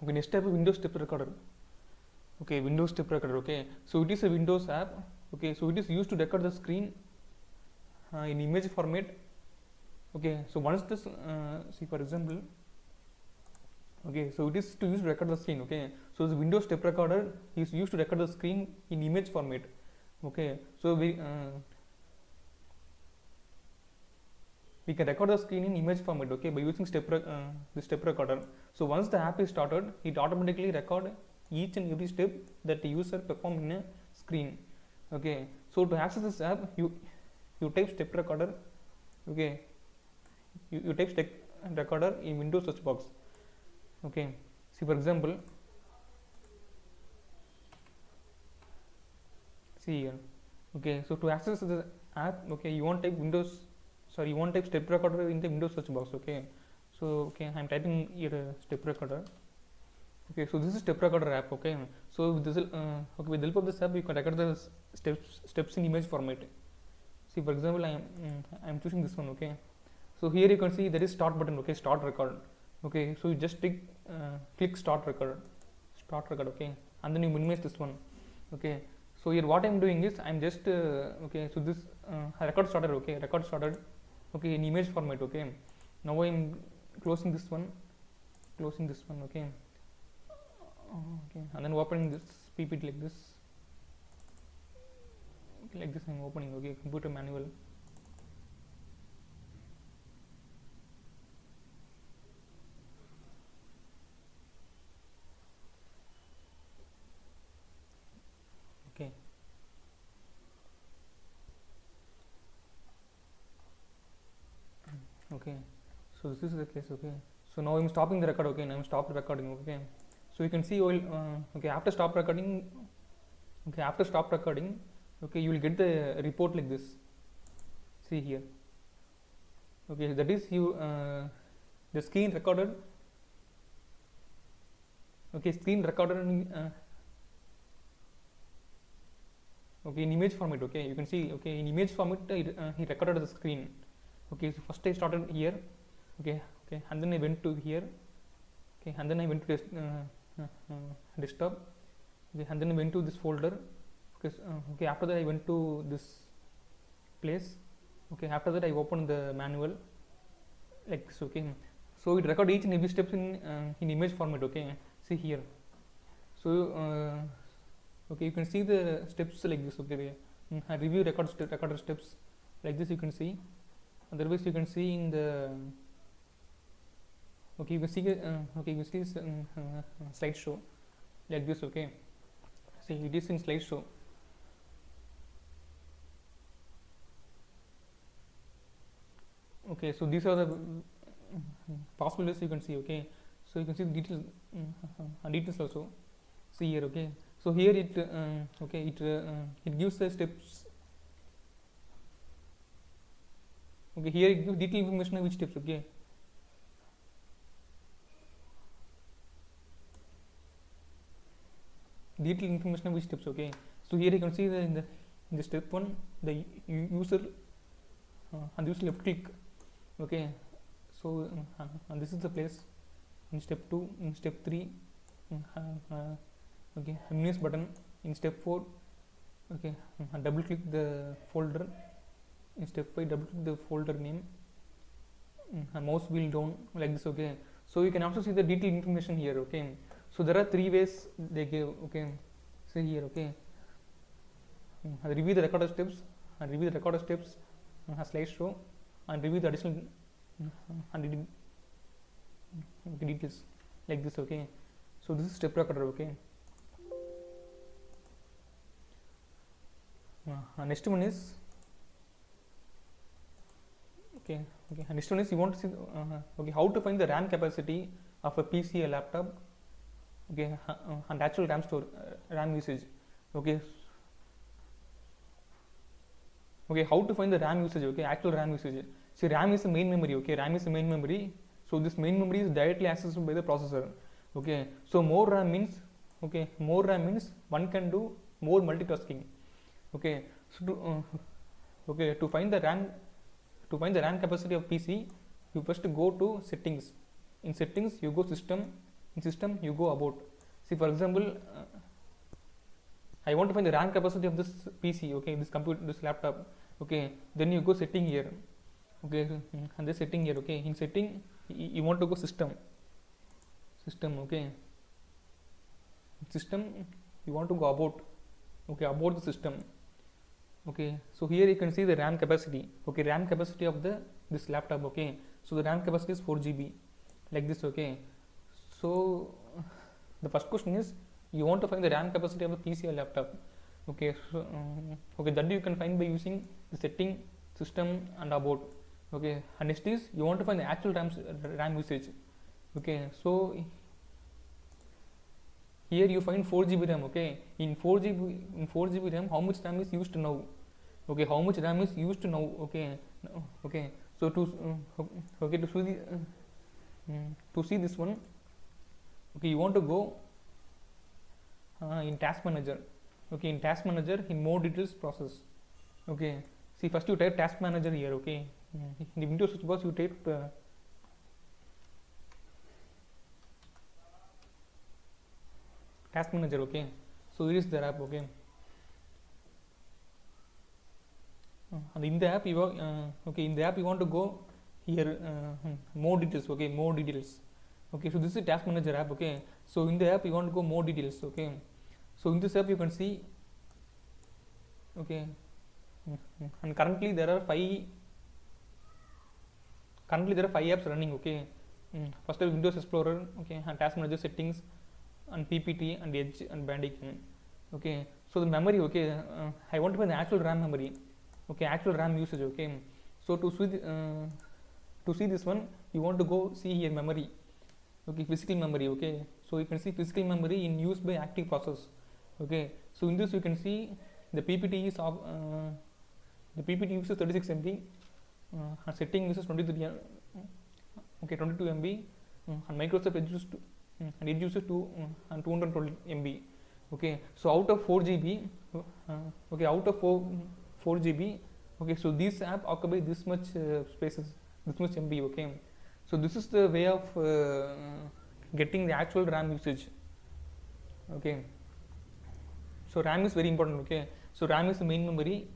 Okay, next type of Windows step recorder. Okay, Windows step recorder. Okay, so it is a Windows app. Okay, so it is used to record the screen in image format. Okay, so once this see for example, okay, so it is to use to record the screen. Okay, so the Windows step recorder is used to record the screen in image format. Okay, so we can record the screen in image format, okay, by using the step recorder. So once the app is started, it automatically record each and every step that the user perform in a screen. Okay, so to access this app, you type step recorder. Okay, you type step recorder in Windows search box. Okay, see for example, see here. Okay, so to access the app, okay, you want type step recorder in the Windows search box. Okay, so okay, I'm typing here step recorder. Okay, so this is step recorder app. Okay, so with this with the help of this app, you can record the steps in image format. See for example, I'm choosing this one. Okay, so here you can see there is start button. Okay, start record. Okay, so you just click start record. Okay, and then you minimize this one. Okay, so here what I'm doing is I'm just okay, so this record started. Okay, record started. Okay, in image format. Okay, now I'm closing this one. Okay, okay, and then opening this ppt like this. Okay, like this I'm opening. Okay, computer manual. Okay, okay, so this is the case. Okay, so now I'm stopping the record. Okay, now I'm stopped recording. Okay, so you can see okay, after stop recording, okay, you will get the report like this. See here. Okay, that is the screen recorded. Okay, screen recorded in okay, in image format. Okay, you can see. Okay, in image format he recorded the screen. Okay, so first I started here. Okay, and then I went to here. Okay, and then I went to desktop. Okay, and then I went to this folder. Okay, after that I went to this place. Okay, after that I opened the manual like this. Okay, so it record each and every steps in image format. Okay, see here. So okay, you can see the steps like this. Okay, review recorder steps like this. You can see. Otherwise, you can see in the okay, you can see this slideshow like this. Okay, see it is in slideshow. Okay, so these are the possibilities you can see. Okay, so you can see the details also. See here. Okay, so here it okay, it gives the steps. Okay, here it gives detailed information of which steps. Okay, detailed information of which steps. Okay, so here you can see in the step 1 the user and user left click. Okay, so and this is the place in step 2, in step 3 okay, minus button in step 4. Okay, double click the folder in step 5, double click the folder name, mouse wheel down like this. Okay, so you can also see the detailed information here. Okay, so there are 3 ways they give. Okay, see here. Okay, review the recorder steps, slideshow, and review the additional details like this. Okay, so this is step recorder. Okay, next one is okay, next one is you want to see okay, how to find the RAM capacity of a PC, a laptop. Okay, and actual RAM usage. Okay, how to find the RAM usage. Okay, actual RAM usage. See, RAM is the main memory. Okay, RAM is the main memory. So this main memory is directly accessible by the processor. Okay, so more RAM means one can do more multitasking. Okay, so to find the RAM capacity of PC, you first go to settings. In settings, you go system, In system, you go about. See, for example, I want to find the RAM capacity of this PC, okay, this computer, this laptop, okay. Then you go setting here, okay, and this setting here, okay. In setting, you want to go system, okay. System, you want to go about, okay, about the system, okay. So here you can see the RAM capacity, okay, RAM capacity of this laptop, okay. So the RAM capacity is 4 GB, like this, okay. So the first question is, you want to find the RAM capacity of the PC or laptop, okay. So okay, that you can find by using the setting, system, and about, okay. And next is, you want to find the actual RAM usage, okay. So here you find 4 GB RAM, okay. In 4 GB RAM, how much RAM is used now, okay. How much RAM is used now, okay. Okay. So to see this one, okay, you want to go in task manager, okay. In task manager, in more details process, okay. See, first you type task manager here, okay. In the Windows search box, you type task manager, okay. So here is the app, okay. And in the app you okay, in the app you want to go here, more details, okay, more details, okay. So this is task manager app, okay. So in the app you want to go more details, okay. So in this app you can see, okay, and currently there are 5 apps running, okay. First is Windows Explorer, okay, and task manager, settings, and PPT, and Edge, and Bandicam, okay. So the memory, okay, I want to find the actual RAM memory, okay, actual RAM usage, okay. So to see this one, you want to go see here memory, okay, physical memory, okay. So you can see physical memory in use by active process, okay. So in this you can see the PPT is of the PPT uses 36 MB, and setting uses 23 okay, 22 MB, and Microsoft Edge uses and it uses 220 MB, okay. So out of 4 GB, okay, out of 4 GB, okay. So this app occupy this much spaces, this much MB, okay. So this is the way of getting the actual RAM usage, okay. So RAM is very important, okay. So RAM is the main memory,